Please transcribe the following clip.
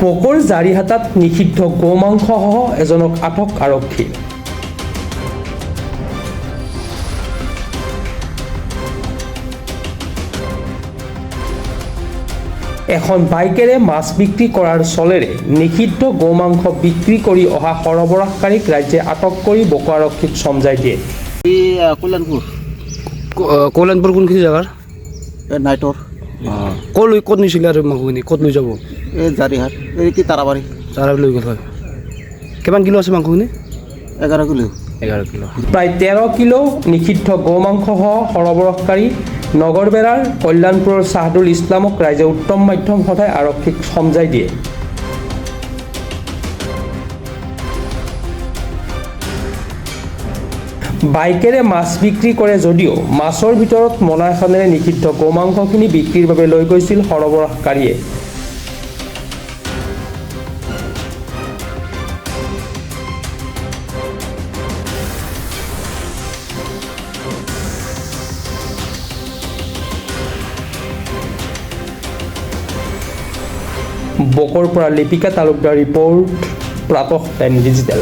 Bakr জাৰিহাটাত নিষিদ্ধ গোমাংসসহ এজনক আটক আৰক্ষী। এখন বাইকেৰে মাছ বিক্ৰী কৰাৰ চলেৰে নিষিদ্ধ গোমাংস বিক্ৰী কৰি অহা সৰবৰাহকাৰীক ৰাজ্যে আটক কৰি বকো আৰক্ষীক চমজাই দিয়ে। কল্যাণপুৰ কোনখিনি জেগাৰ? নাইটৰ ক'ত নিছিলে আৰু মাংসখিনি ক'ত লৈ যাব? এই জাৰিহাট এই কি তাৰাবাৰী লৈ গ'ল হয়। কিমান কিলো আছে মাংসখিনি? 11 কিলো। 11 কিলো। প্ৰায় 13 কিলো নিষিদ্ধ গোমাংসসহ সৰবৰাহকাৰী নগৰবেৰাৰ কল্যাণপুৰৰ চাহদুল ইছলামক ৰাইজে উত্তম মাধ্যম সদায় আৰক্ষীক চমজাই দিয়ে। বাইকেৰে মাছ বিক্ৰী কৰে যদিও মাছৰ ভিতৰত মোনা এখনেৰে নিষিদ্ধ গোমাংসখিনি বিক্ৰীৰ বাবে লৈ গৈছিল সৰবৰাহকাৰীয়ে। বকৰ পৰা Lipika Talukdar report, Pratah time digital.